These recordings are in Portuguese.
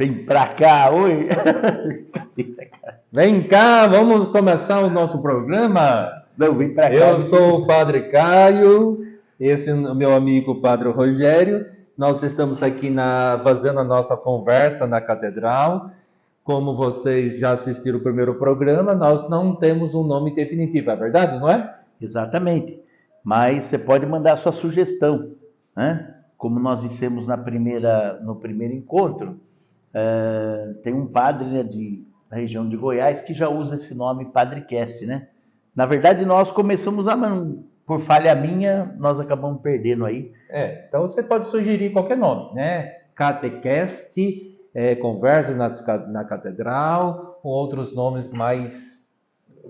Vem pra cá, oi! Vem cá, vamos começar o nosso programa. Não, vem pra cá. Eu sou o Padre Caio, esse é o meu amigo Padre Rogério. Nós estamos aqui fazendo a nossa conversa na Catedral. Como vocês já assistiram o primeiro programa, nós não temos um nome definitivo, é verdade, não é? Exatamente. Mas você pode mandar a sua sugestão, né? Como nós dissemos no primeiro encontro, tem um padre, né, da região de Goiás que já usa esse nome Padrecast, né? Na verdade, nós começamos por falha minha, nós acabamos perdendo aí. Então você pode sugerir qualquer nome, né? Catecast, Conversas na Catedral, ou outros nomes mais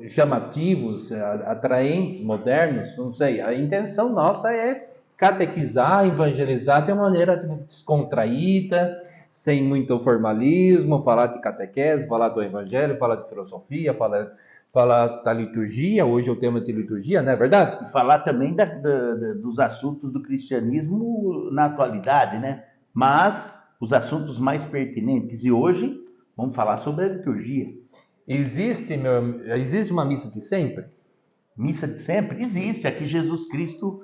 chamativos, atraentes, modernos, não sei. A intenção nossa é catequizar, evangelizar de uma maneira descontraída, sem muito formalismo, falar de catequese, falar do evangelho, falar de filosofia, falar da liturgia. Hoje é o tema de liturgia, não é verdade? E falar também dos assuntos do cristianismo na atualidade, né? Mas os assuntos mais pertinentes. E hoje vamos falar sobre a liturgia. Existe uma missa de sempre? Missa de sempre? Existe. Aqui Jesus Cristo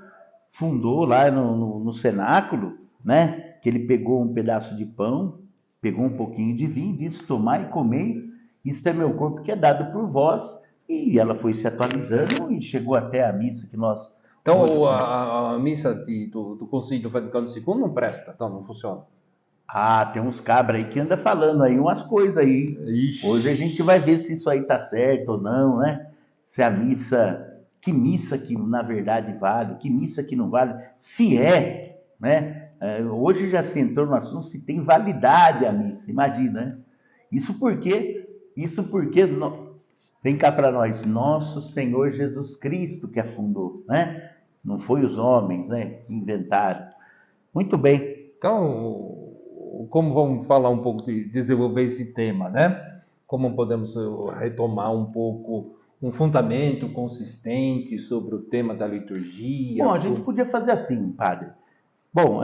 fundou lá no cenáculo, né? Que ele pegou um pedaço de pão, pegou um pouquinho de vinho, disse: tomai e comei, isto é meu corpo que é dado por vós. E ela foi se atualizando e chegou até a missa que nós... Então a missa do Concílio Vaticano II não presta, então não funciona. Tem uns cabras aí que andam falando aí umas coisas aí. Ixi. Hoje a gente vai ver se isso aí tá certo ou não, né? Se a missa... Que missa que na verdade vale, que missa que não vale, se né? Hoje já se entrou no assunto se tem validade a missa, imagina, né? Isso porque vem cá para nós, nosso Senhor Jesus Cristo que a fundou, né? Não foi os homens, né, que inventaram. Muito bem. Então, como vamos falar um pouco de desenvolver esse tema, né? Como podemos retomar um pouco um fundamento consistente sobre o tema da liturgia? Bom, a gente podia fazer assim, padre. Bom,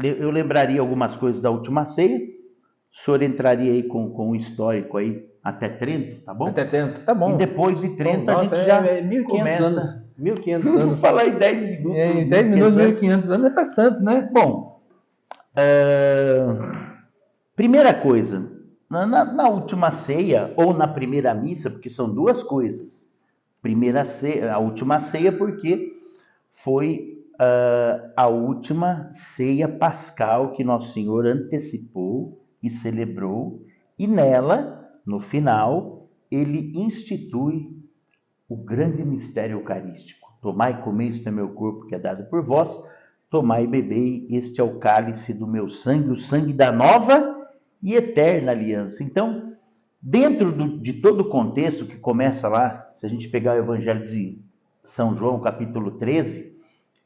eu lembraria algumas coisas da última ceia. O senhor entraria aí com o histórico aí até Trento, tá bom? Até Trento, tá bom. E depois de Trento a gente já 1500 começa... anos. 1500 Vamos anos. falar em 10 minutos. Em 10 minutos, 1500 anos é bastante, né? Bom, primeira coisa, na última ceia ou na primeira missa, porque são duas coisas. A última ceia porque foi a última ceia pascal que Nosso Senhor antecipou e celebrou, e nela, no final, ele institui o grande mistério eucarístico. Tomai e comei, este é meu corpo que é dado por vós, tomai e bebei, este é o cálice do meu sangue, o sangue da nova e eterna aliança. Então, dentro de todo o contexto que começa lá, se a gente pegar o Evangelho de São João, capítulo 13,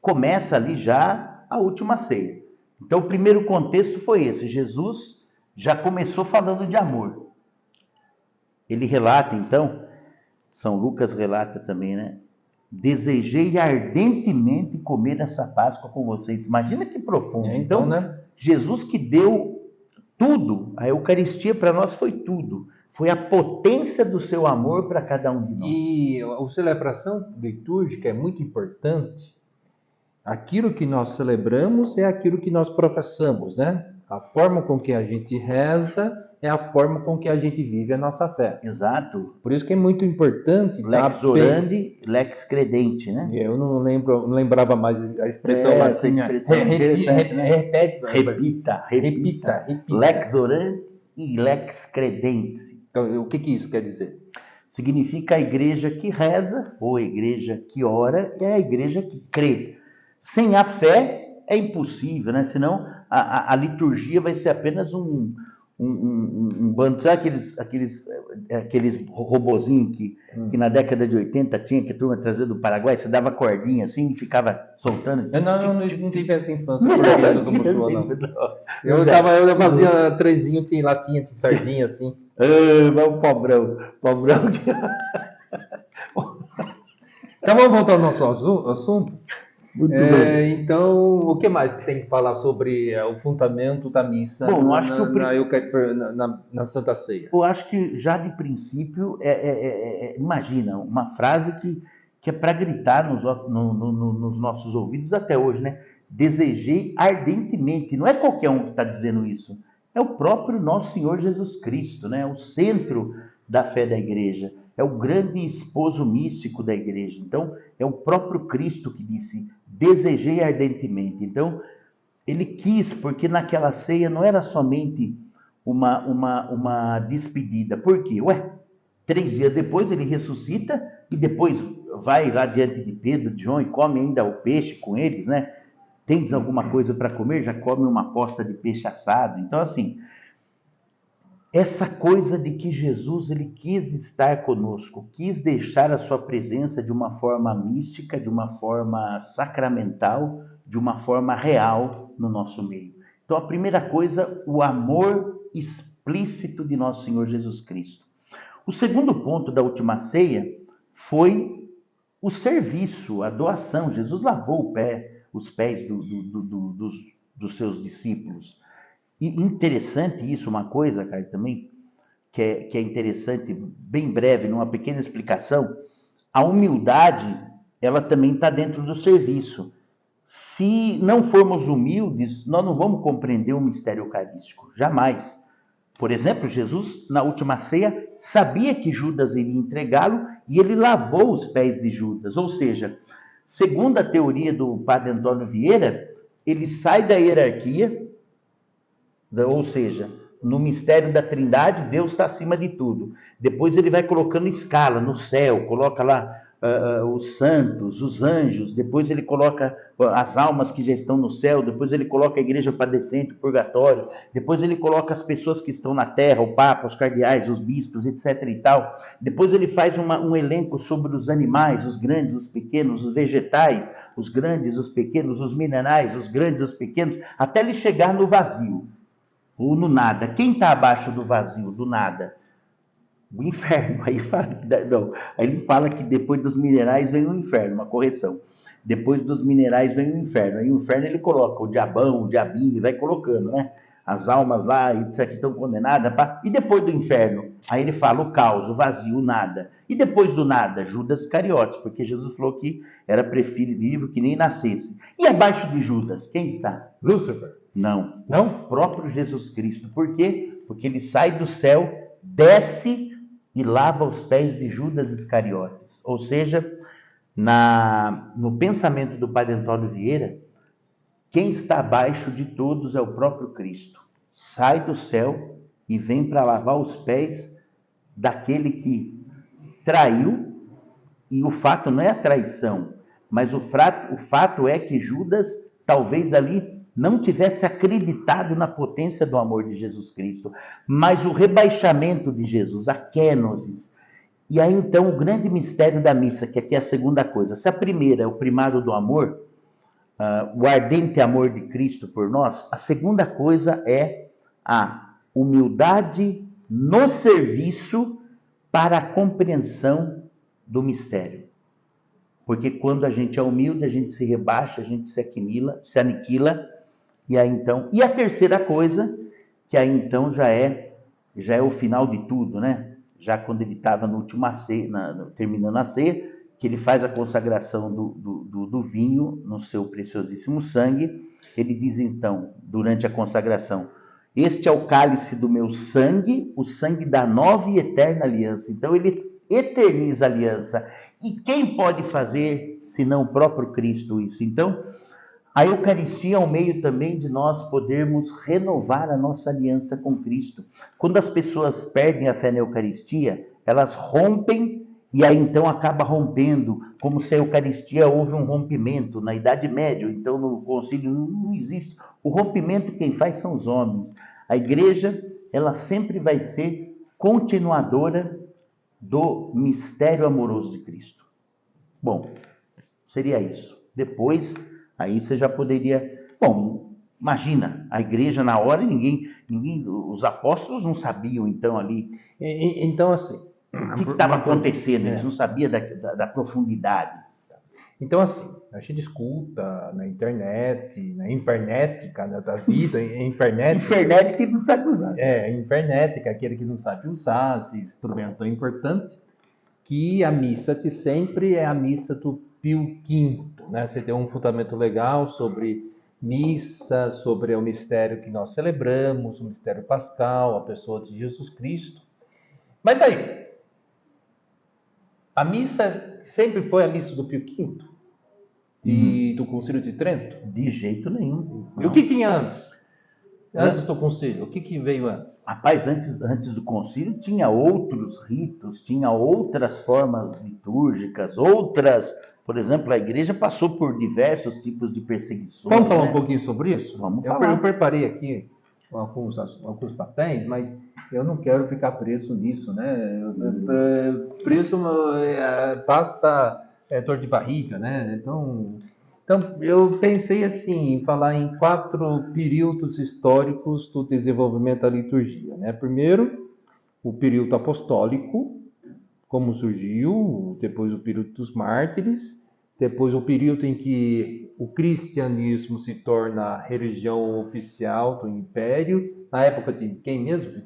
começa ali já a última ceia. Então, o primeiro contexto foi esse. Jesus já começou falando de amor. Ele relata, então, São Lucas relata também, né? Desejei ardentemente comer essa Páscoa com vocês. Imagina que profundo. Então, né? Jesus que deu tudo, a Eucaristia para nós foi tudo. Foi a potência do seu amor para cada um de nós. E a celebração litúrgica é muito importante. Aquilo que nós celebramos é aquilo que nós professamos, né? A forma com que a gente reza é a forma com que a gente vive a nossa fé. Exato. Por isso que é muito importante... Lex orandi, lex credenti, né? Eu não lembrava mais a expressão latina. Repita. Lex orandi e lex credenti. Então, o que isso quer dizer? Significa a igreja que reza, ou a igreja que ora, é a igreja que crê. Sem a fé é impossível, né? Senão a liturgia vai ser apenas um bando. Sabe aqueles robozinhos que na década de 80 tinha, que a turma trazia do Paraguai? Você dava cordinha assim e ficava soltando. Eu não tive essa infância portuguesa do Mussua, não. Eu fazia trezinho de latinha de sardinha assim. Mas o pobrão. Então vamos voltar ao nosso assunto. Muito bem. Então, o que mais tem que falar sobre o fundamento da missa Bom, eu acho que na Santa Ceia? eu acho que já de princípio, imagina, uma frase que é para gritar nos nossos ouvidos até hoje, né? Desejei ardentemente. Não é qualquer um que está dizendo isso. É o próprio nosso Senhor Jesus Cristo, né? O centro da fé da igreja. É o grande esposo místico da igreja. Então, é o próprio Cristo que disse: desejei ardentemente. Então, ele quis, porque naquela ceia não era somente uma despedida. Por quê? 3 dias depois ele ressuscita e depois vai lá diante de Pedro, de João e come ainda o peixe com eles, né? Tens alguma coisa para comer? Já come uma posta de peixe assado. Então, assim, essa coisa de que Jesus ele quis estar conosco, quis deixar a sua presença de uma forma mística, de uma forma sacramental, de uma forma real no nosso meio. Então, a primeira coisa, o amor explícito de nosso Senhor Jesus Cristo. O segundo ponto da última ceia foi o serviço, a doação. Jesus lavou os pés dos seus discípulos. E interessante isso, uma coisa, cara, também, que é interessante, bem breve, numa pequena explicação, a humildade, ela também está dentro do serviço. Se não formos humildes, nós não vamos compreender o mistério eucarístico, jamais. Por exemplo, Jesus, na última ceia, sabia que Judas iria entregá-lo e ele lavou os pés de Judas. Ou seja, segundo a teoria do padre Antônio Vieira, ele sai da hierarquia, ou seja, no mistério da Trindade, Deus está acima de tudo. Depois ele vai colocando escala no céu, coloca lá os santos, os anjos, depois ele coloca as almas que já estão no céu, depois ele coloca a igreja padecente, o purgatório, depois ele coloca as pessoas que estão na terra, o Papa, os cardeais, os bispos, etc. e tal. Depois ele faz um elenco sobre os animais, os grandes, os pequenos, os vegetais, os grandes, os pequenos, os minerais, os grandes, os pequenos, até ele chegar no vazio. Ou no nada. Quem está abaixo do vazio, do nada? O inferno. Aí ele fala que depois dos minerais vem o inferno, uma correção. Depois dos minerais vem o inferno. Aí o inferno ele coloca o diabão, o diabinho, ele vai colocando, né? As almas lá, etc., que estão condenadas. E depois do inferno? Aí ele fala o caos, o vazio, o nada. E depois do nada? Judas Iscariotes, porque Jesus falou que era preferível que nem nascesse. E abaixo de Judas, quem está? Lúcifer. Não. Não? O próprio Jesus Cristo. Por quê? Porque ele sai do céu, desce e lava os pés de Judas Iscariotes. Ou seja, no pensamento do padre Antônio Vieira, quem está abaixo de todos é o próprio Cristo. Sai do céu e vem para lavar os pés daquele que traiu, e o fato não é a traição, mas o fato é que Judas, talvez ali, não tivesse acreditado na potência do amor de Jesus Cristo, mas o rebaixamento de Jesus, a kenosis. E aí então o grande mistério da missa, que aqui é a segunda coisa. Se a primeira é o primado do amor, o ardente amor de Cristo por nós, a segunda coisa é a humildade no serviço para a compreensão do mistério. Porque quando a gente é humilde, a gente se rebaixa, a gente se aniquila. E aí então, e a terceira coisa, que aí então já é o final de tudo, né? Já quando ele estava no último ceia, terminando a ceia, que ele faz a consagração do vinho no seu preciosíssimo sangue, ele diz então, durante a consagração: este é o cálice do meu sangue, o sangue da nova e eterna aliança. Então ele eterniza a aliança. E quem pode fazer, senão o próprio Cristo, isso? Então, a Eucaristia é um meio também de nós podermos renovar a nossa aliança com Cristo. Quando as pessoas perdem a fé na Eucaristia, elas rompem e aí então acaba rompendo, como se a Eucaristia houve um rompimento na Idade Média, então no concílio não existe. O rompimento quem faz são os homens. A igreja, ela sempre vai ser continuadora do mistério amoroso de Cristo. Bom, seria isso. Depois, aí você já poderia... Bom, imagina, a igreja na hora, ninguém os apóstolos não sabiam, então, ali... Então, assim... O que estava acontecendo? Eles não sabiam da profundidade. Então, assim, a gente escuta na internet, na infernética da vida, Infernet que não sabe usar. Infernética, aquele que não sabe usar, esse instrumento tão importante, que a missa de sempre é a missa do Pio V, né? Você tem um fundamento legal sobre missa, sobre o mistério que nós celebramos, o mistério pascal, a pessoa de Jesus Cristo. Mas aí, a missa sempre foi a missa do Pio V? Do Concílio de Trento? De jeito nenhum. E o que tinha antes? Antes do concílio, o que veio antes? Rapaz, antes do concílio tinha outros ritos, tinha outras formas litúrgicas, por exemplo, a igreja passou por diversos tipos de perseguições. Vamos falar um pouquinho sobre isso? Vamos falar. Eu preparei aqui alguns papéis, mas eu não quero ficar preso nisso, né? Preso basta dor de barriga, né? Então, eu pensei assim, em falar em 4 períodos históricos do desenvolvimento da liturgia, né? Primeiro, o período apostólico, como surgiu, depois o período dos mártires, depois o período em que o cristianismo se torna a religião oficial do império, na época de quem mesmo?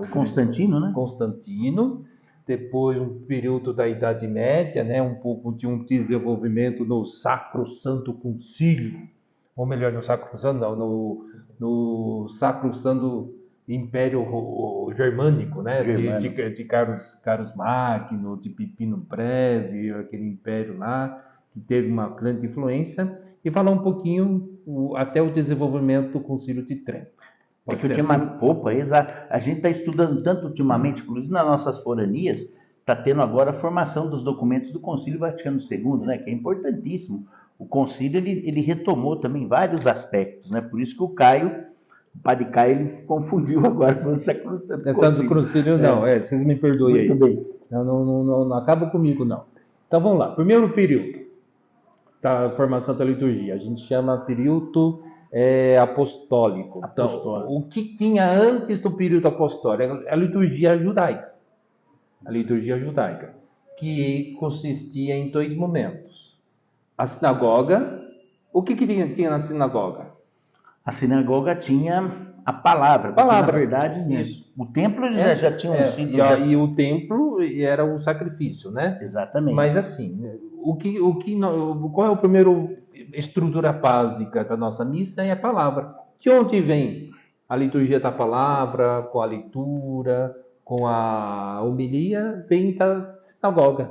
Constantino, né? Constantino. Depois um período da Idade Média, né? Um pouco de um desenvolvimento no Sacro Santo Concílio, ou melhor, no Sacro Santo não, no Sacro Santo Império Germânico, né? De Carlos Magno, de Pipino Breve, aquele império lá, que teve uma grande influência, e falar um pouquinho até o desenvolvimento do Concílio de Trento. A gente está estudando tanto ultimamente, inclusive nas nossas foranias, está tendo agora a formação dos documentos do Concílio Vaticano II, né, que é importantíssimo. O Concílio ele retomou também vários aspectos, né, por isso que o Padre Caio, ele confundiu agora com o Sacro Santo Concílio. Não, vocês me perdoem aí. Muito bem. Não acaba comigo, não. Então vamos lá. Primeiro período da formação da liturgia, a gente chama período apostólico. Então, o que tinha antes do período apostólico? A liturgia judaica. A liturgia judaica, que consistia em 2 momentos. A sinagoga. O que tinha na sinagoga? A sinagoga tinha a palavra. Na verdade, isso. O templo já tinha sido... E o templo era o sacrifício, né? Exatamente. Mas assim, qual é a primeira estrutura básica da nossa missa? É a palavra. De onde vem a liturgia da palavra, com a leitura, com a homilia, vem da sinagoga.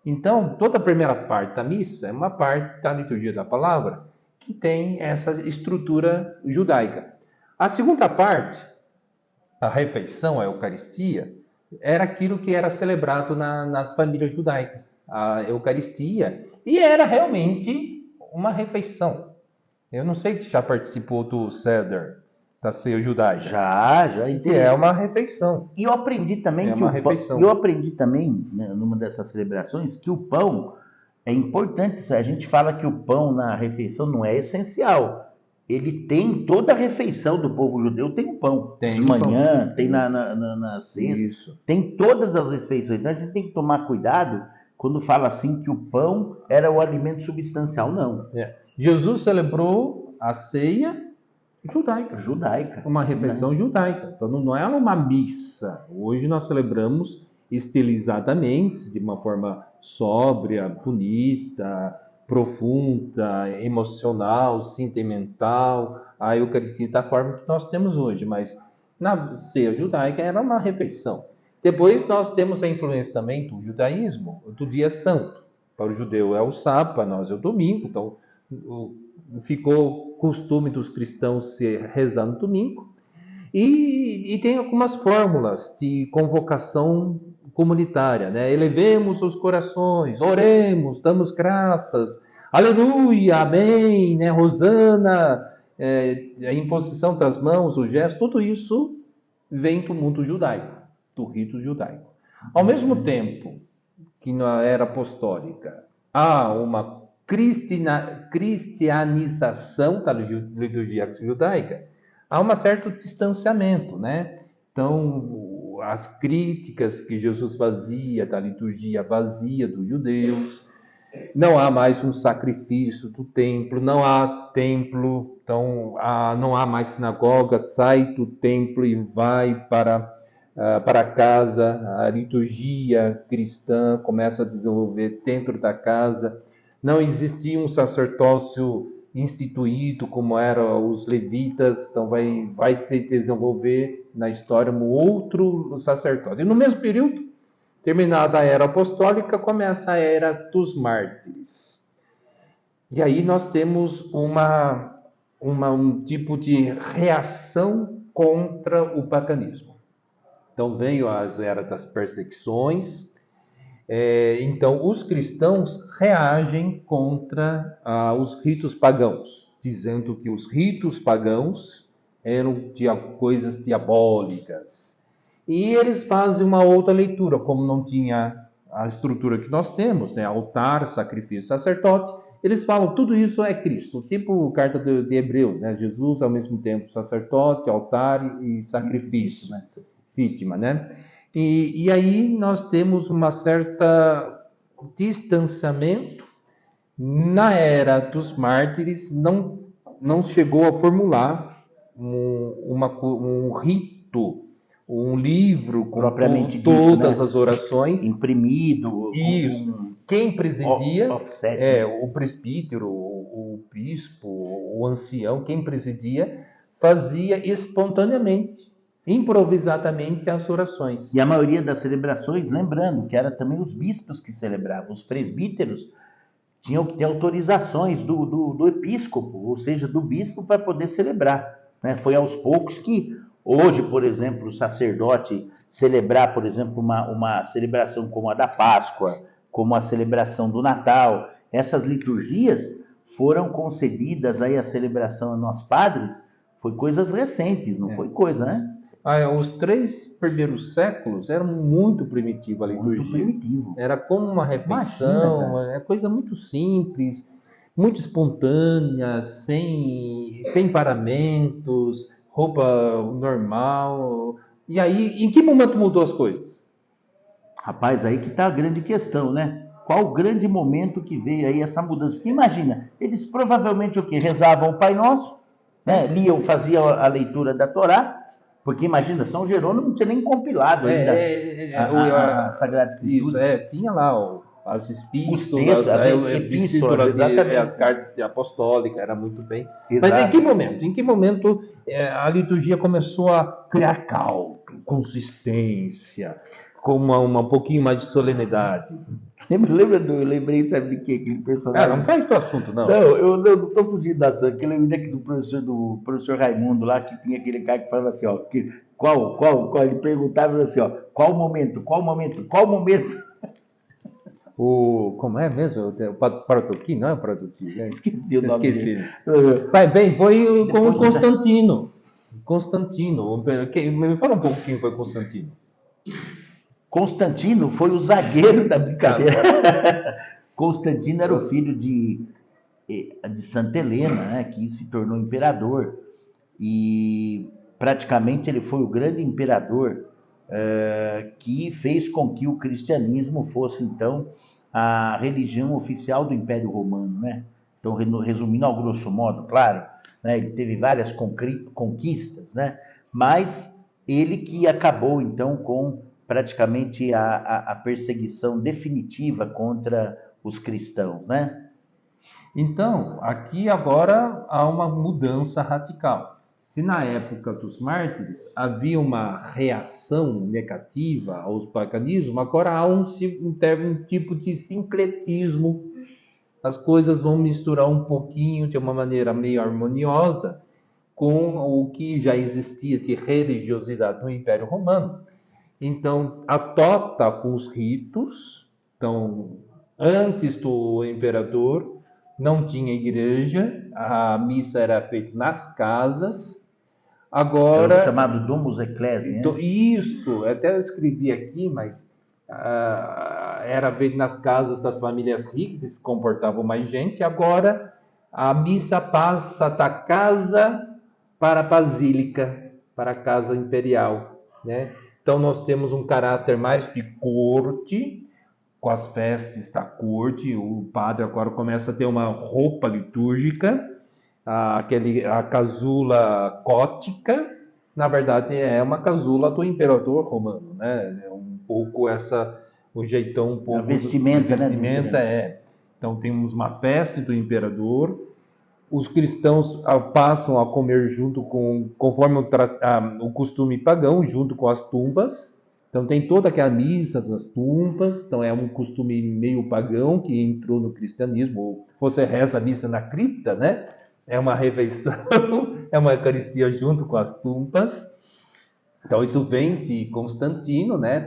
Então, toda a primeira parte da missa é uma parte da liturgia da palavra, que tem essa estrutura judaica. A segunda parte, a refeição, a Eucaristia, era aquilo que era celebrado nas famílias judaicas, a Eucaristia, e era realmente uma refeição. Eu não sei se já participou do Seder, da ceia judaica. Já entendi. É uma refeição. E eu aprendi também numa dessas celebrações, que o pão é importante. A gente fala que o pão na refeição não é essencial. Ele tem toda a refeição do povo judeu, tem o pão. Tem de manhã, tem na sexta. Isso. Tem todas as refeições. Então a gente tem que tomar cuidado quando fala assim que o pão era o alimento substancial. Não. Jesus celebrou a ceia judaica. Uma refeição judaica. Então não é uma missa. Hoje nós celebramos estilizadamente, de uma forma sóbria, bonita, profunda, emocional, sentimental, a Eucaristia da forma que nós temos hoje, mas na ceia judaica era uma refeição. Depois nós temos a influência também do judaísmo, do dia santo. Para o judeu é o sábado, para nós é o domingo, então ficou costume dos cristãos se rezar no domingo. E tem algumas fórmulas de convocação comunitária, né? Elevemos os corações, oremos, damos graças, aleluia, amém, né? Rosana, a imposição das mãos, o gesto, tudo isso vem do mundo judaico, do rito judaico. Ao mesmo tempo que na era apostólica há uma cristianização da liturgia judaica, há um certo distanciamento, né? Então, as críticas que Jesus fazia da liturgia vazia dos judeus, Não há mais um sacrifício do templo, não há templo, então não há mais sinagoga, sai do templo e vai para casa. A liturgia cristã começa a desenvolver dentro da casa. Não existia um sacerdócio instituído como eram os levitas, então vai se desenvolver na história um outro sacerdote. E no mesmo período, terminada a era apostólica, começa a era dos mártires. E aí nós temos um tipo de reação contra o paganismo. Então veio as eras das perseguições. Então os cristãos reagem contra os ritos pagãos, dizendo que os ritos pagãos eram coisas diabólicas. E eles fazem uma outra leitura, como não tinha a estrutura que nós temos, né? Altar, sacrifício, sacerdote, eles falam tudo isso é Cristo, tipo carta de Hebreus, né? Jesus ao mesmo tempo sacerdote, altar e sacrifício, né? Vítima, né? E aí nós temos uma certa distanciamento. Na era dos mártires não chegou a formular um rito, um livro com Propriamente todas dito, né? as orações. Imprimido. Isso. Quem presidia offset, o presbítero, o bispo, o ancião, quem presidia, fazia espontaneamente, improvisadamente as orações. E a maioria das celebrações, lembrando que era também os bispos que celebravam, os presbíteros tinham que ter autorizações do episcopo, ou seja, do bispo, para poder celebrar. Né? Foi aos poucos que, hoje, por exemplo, o sacerdote celebrar, por exemplo, uma celebração como a da Páscoa, como a celebração do Natal, essas liturgias foram concedidas aí a celebração a nós padres, foi coisas recentes, não foi coisa, né? Os 3 primeiros séculos eram muito primitiva a liturgia. Muito primitivo. Era como uma refeição, é coisa muito simples, muito espontânea, sem paramentos, roupa normal. E aí, em que momento mudou as coisas? Rapaz, aí que está a grande questão, né? Qual o grande momento que veio aí essa mudança? Porque imagina, eles provavelmente o quê? Rezavam o Pai Nosso, né? Liam, faziam a leitura da Torá, porque imagina, São Jerônimo não tinha nem compilado ainda a Sagrada Escritura. Isso, tinha lá as epístolas, as epístolas, as cartas apostólicas, era muito bem. Exato. Mas em que momento a liturgia começou a criar caldo, consistência, com um pouquinho mais de solenidade? Eu lembrei, sabe de quê? Aquele personagem. Não faz teu assunto, não. Não, eu não estou fugindo da sua. Eu lembrei aqui do professor Raimundo lá, que tinha aquele cara que falava assim, ó, qual, ele perguntava assim, ó, qual momento? Como é mesmo? O Parotoqui? Não é o Parotoqui? Né? Esqueci o nome dele. Vai bem, foi com o Constantino. Me fala um pouco quem foi Constantino. Constantino foi o zagueiro da brincadeira. Constantino era o filho de Santa Helena, né, que se tornou imperador. E praticamente ele foi o grande imperador que fez com que o cristianismo fosse, então, a religião oficial do Império Romano, né? Então, resumindo ao grosso modo, claro, né, ele teve várias conquistas, né? Mas ele que acabou, então, com praticamente a perseguição definitiva contra os cristãos, né? Então, aqui agora há uma mudança radical. Se na época dos mártires havia uma reação negativa aos paganismos, agora há um tipo de sincretismo. As coisas vão misturar um pouquinho de uma maneira meio harmoniosa com o que já existia de religiosidade no Império Romano. Então, adota com os ritos. Então, antes do imperador, não tinha igreja, a missa era feita nas casas. Agora, era o chamado Domus Ecclesiae, né? Isso, até eu escrevi aqui, mas era feito nas casas das famílias ricas, que se comportavam mais gente. Agora, a missa passa da casa para a basílica, para a casa imperial, né? Então, nós temos um caráter mais de corte, com as vestes da corte, o padre agora começa a ter uma roupa litúrgica, a casula gótica, na verdade é uma casula do imperador romano, né? É um pouco o jeitão um pouco A vestimenta, a vestimenta Então temos uma festa do imperador. Os cristãos passam a comer conforme o costume pagão, junto com as tumbas. Então tem toda aquela missa das tumbas. Então é um costume meio pagão que entrou no cristianismo. Você reza a missa na cripta, né? É uma refeição, é uma eucaristia junto com as tumbas. Então isso vem de Constantino, né?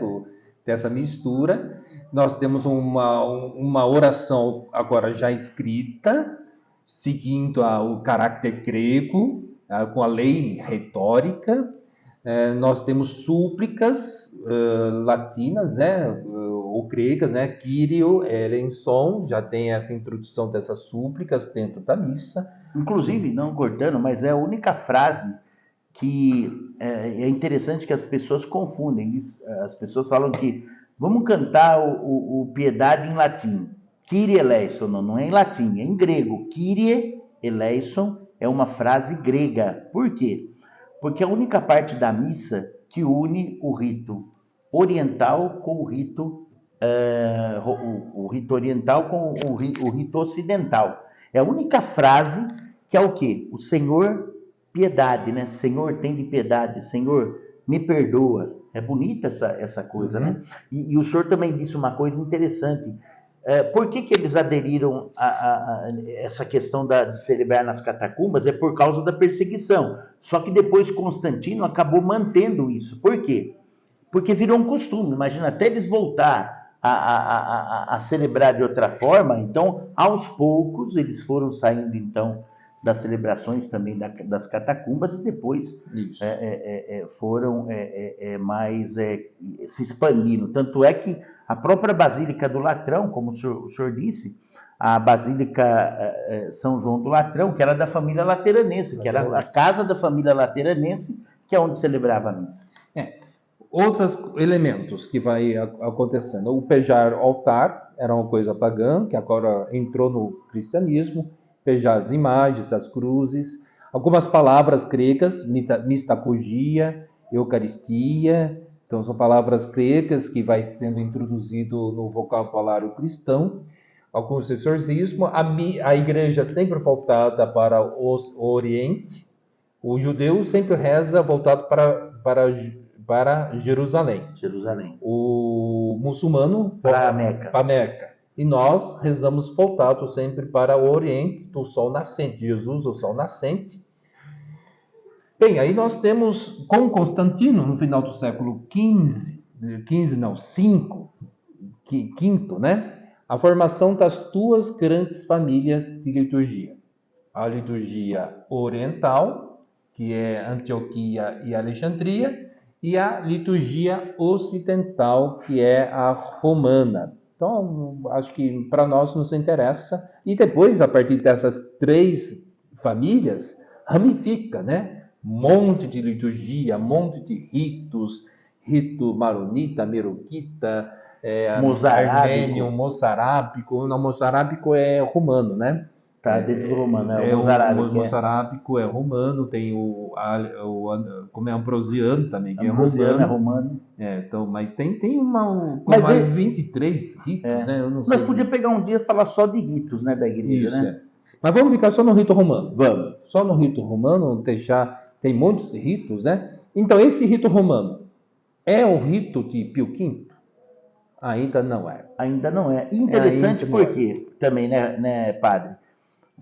Dessa mistura. Nós temos uma oração agora já escrita, seguindo o caráter grego, com a lei retórica. Nós temos súplicas latinas, né, ou gregas, né, Kyrie eleison, já tem essa introdução dessas súplicas dentro da missa. Inclusive, não cortando, mas é a única frase que é interessante que as pessoas confundem. As pessoas falam que vamos cantar o Piedade em latim. Kyrie eleison, não é em latim, é em grego. Kyrie eleison é uma frase grega. Por quê? Porque é a única parte da missa que une o rito oriental com o rito oriental com o rito ocidental. É a única frase que é o quê? O Senhor, piedade, né? Senhor, tem de piedade. Senhor, me perdoa. É bonita essa coisa, né? E o senhor também disse uma coisa interessante. Por que eles aderiram a essa questão de celebrar nas catacumbas? É por causa da perseguição. Só que depois Constantino acabou mantendo isso. Por quê? Porque virou um costume. Imagina, até eles voltar a celebrar de outra forma. Então, aos poucos, eles foram saindo, então, das celebrações também das catacumbas e depois foram mais se expandindo. Tanto é que a própria Basílica do Latrão, como o senhor disse, a Basílica São João do Latrão, que era da família lateranense, que era a casa da família lateranense, que é onde celebrava a missa. Outros elementos que vai acontecendo. O pejar altar era uma coisa pagã, que agora entrou no cristianismo. Pejar as imagens, as cruzes. Algumas palavras gregas, mistagogia, eucaristia. Então, são palavras gregas que vai sendo introduzido no vocabulário cristão. Alguns exorcismo. A igreja sempre voltada para o Oriente. O judeu sempre reza voltado para Jerusalém. O muçulmano para Meca. E nós rezamos voltado sempre para o Oriente, do Sol Nascente. Jesus, o Sol Nascente. Bem, aí nós temos, com Constantino, no final do século V, né? A formação das duas grandes famílias de liturgia. A liturgia oriental, que é Antioquia e Alexandria, e a liturgia ocidental, que é a romana. Então, acho que para nós nos interessa. E depois, a partir dessas três famílias, ramifica, né? Monte de liturgia, monte de ritos, rito maronita, meroquita, armênio, moçarábico. Não, moçarábico é romano, né? Tá dentro do romano, o moçarábico é romano, tem como é ambrosiano também, que ambrosiano é romano. Então, mas tem mais 23 ritos, né? Eu não sei. Nós podíamos pegar um dia e falar só de ritos, né, da igreja, isso, né? Mas vamos ficar só no rito romano. Vamos. Só no rito romano, tem muitos ritos, né? Então, esse rito romano é o rito de Pio V? Ainda não é. Ainda não é. Interessante porque também, né, padre?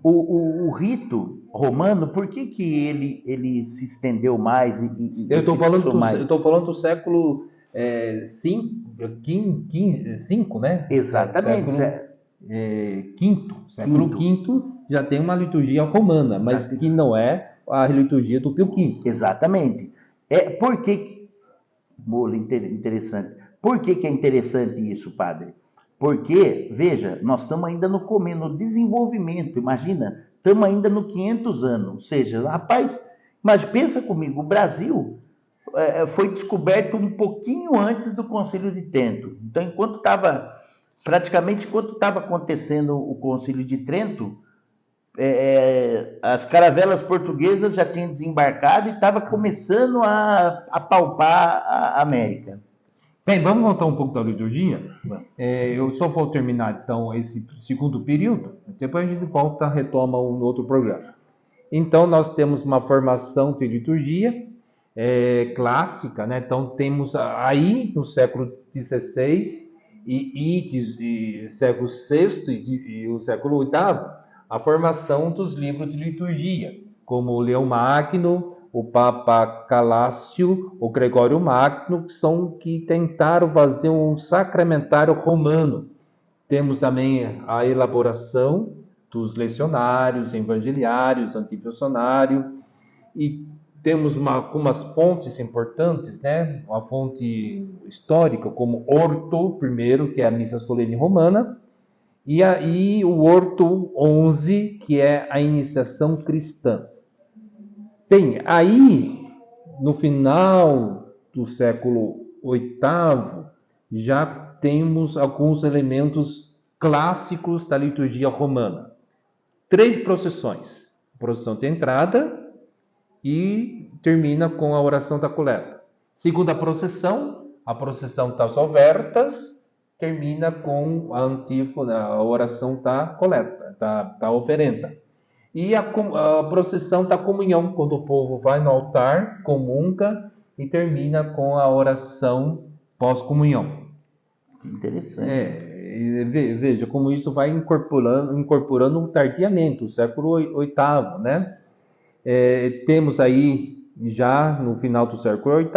O rito romano, por que ele se estendeu mais eu estou falando do século V, né? Exatamente. Século V já tem uma liturgia romana, mas que não é a liturgia do Pio V. Exatamente. Interessante. Por que é interessante isso, padre? Porque, veja, nós estamos ainda no desenvolvimento, imagina, estamos ainda no 500 anos, ou seja, rapaz, mas pensa comigo, o Brasil foi descoberto um pouquinho antes do Concílio de Trento, então enquanto estava praticamente quando estava acontecendo o Concílio de Trento, as caravelas portuguesas já tinham desembarcado e estava começando a palpar a América. Bem, vamos voltar um pouco da liturgia. Eu só vou terminar, então, esse segundo período. Depois a gente volta, retoma um outro programa. Então, nós temos uma formação de liturgia clássica, né? Então, temos aí, no século XVI e século VI e o século VIII, a formação dos livros de liturgia, como o Leão Magno, o Papa Calácio, o Gregório Magno, que tentaram fazer um sacramentário romano. Temos também a elaboração dos lecionários, evangeliários, antifiliocionário, e temos algumas fontes importantes, né? Uma fonte histórica, como Orto, primeiro, que é a Missa Solene Romana, e aí o Orto 11, que é a iniciação cristã. Bem, aí, no final do século VIII, já temos alguns elementos clássicos da liturgia romana. 3 procissões. A procissão de entrada e termina com a oração da coleta. Segunda procissão, a procissão das ofertas, termina com a antífona, a oração da coleta, da oferenda. E a procissão da comunhão, quando o povo vai no altar, comunga e termina com a oração pós-comunhão. Interessante. Veja como isso vai incorporando tardiamente, o século VIII, né? Temos aí, já no final do século VIII,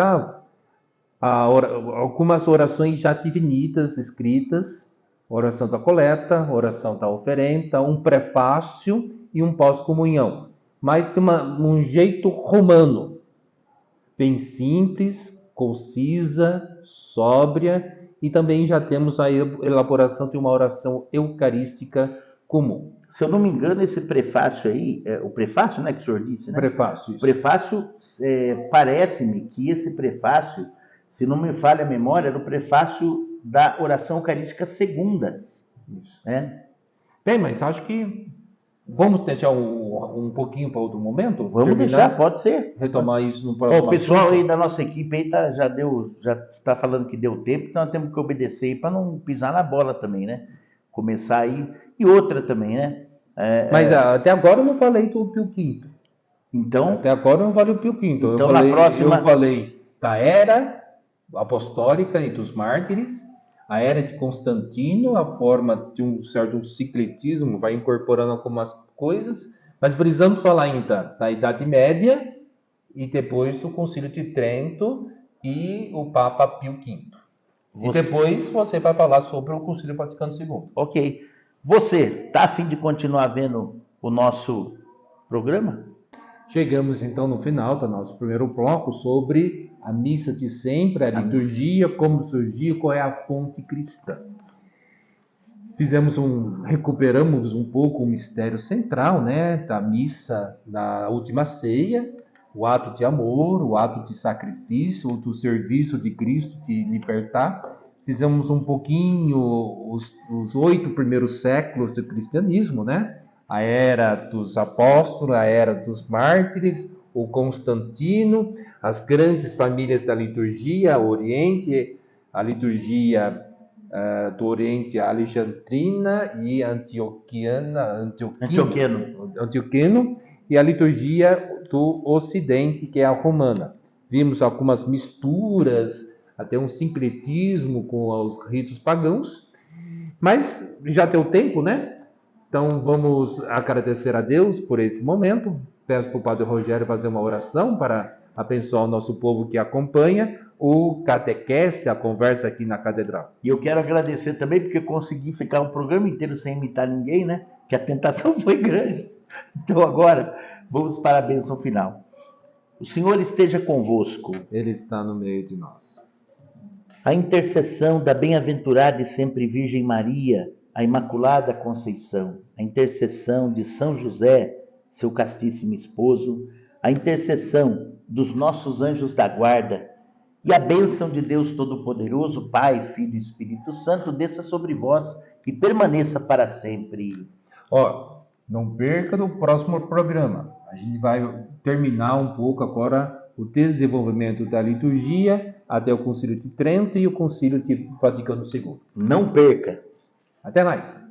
algumas orações já definidas, escritas, oração da coleta, oração da oferenda, um prefácio e um pós-comunhão, mas de um jeito romano, bem simples, concisa, sóbria, e também já temos a elaboração de uma oração eucarística comum. Se eu não me engano, esse prefácio aí, o prefácio, né, que o senhor disse, né? Prefácio, isso. Prefácio, parece-me que esse prefácio, se não me falha a memória, era o prefácio da oração eucarística segunda. Isso. Né? Bem, mas acho que vamos deixar um pouquinho para outro momento? Vamos deixar, pode ser. Retomar isso no próximo. O pessoal aí da nossa equipe aí já está falando que deu tempo, então nós temos que obedecer para não pisar na bola também, né? Começar aí. E outra também, né? Mas até agora eu não falei do Pio V. Então, até agora eu não falei do Pio V. Então, eu falei da era apostólica e dos mártires, a era de Constantino, a forma de um certo cicletismo, vai incorporando algumas coisas, mas precisamos falar ainda da Idade Média e depois do Concílio de Trento e o Papa Pio V. E depois você vai falar sobre o Concílio Vaticano II. Ok. Você está a fim de continuar vendo o nosso programa? Chegamos então no final do nosso primeiro bloco sobre a missa de sempre, a liturgia, como surgiu, qual é a fonte cristã. Recuperamos um pouco o mistério central, né, da missa da última ceia, o ato de amor, o ato de sacrifício, do serviço de Cristo de libertar. Fizemos um pouquinho os 8 primeiros séculos do cristianismo, né? A era dos apóstolos, a era dos mártires, o Constantino, as grandes famílias da liturgia, o Oriente, a liturgia do Oriente alexandrina e antioquiano, e a liturgia do Ocidente, que é a romana. Vimos algumas misturas, até um sincretismo com os ritos pagãos, mas já deu tempo, né? Então vamos agradecer a Deus por esse momento. Peço para o Padre Rogério fazer uma oração para abençoar o nosso povo que acompanha o catequese, a conversa aqui na Catedral. E eu quero agradecer também porque eu consegui ficar o programa inteiro sem imitar ninguém, né? Que a tentação foi grande. Então agora vamos para a bênção final. O Senhor esteja convosco. Ele está no meio de nós. A intercessão da bem-aventurada e sempre Virgem Maria, a Imaculada Conceição, a intercessão de São José, seu castíssimo esposo, a intercessão dos nossos anjos da guarda E a bênção de Deus Todo-Poderoso, Pai, Filho e Espírito Santo, desça sobre vós e permaneça para sempre. Ó, não perca no próximo programa. A gente vai terminar um pouco agora o desenvolvimento da liturgia até o Concílio de Trento e o Concílio de Vaticano II. Não perca! Até mais!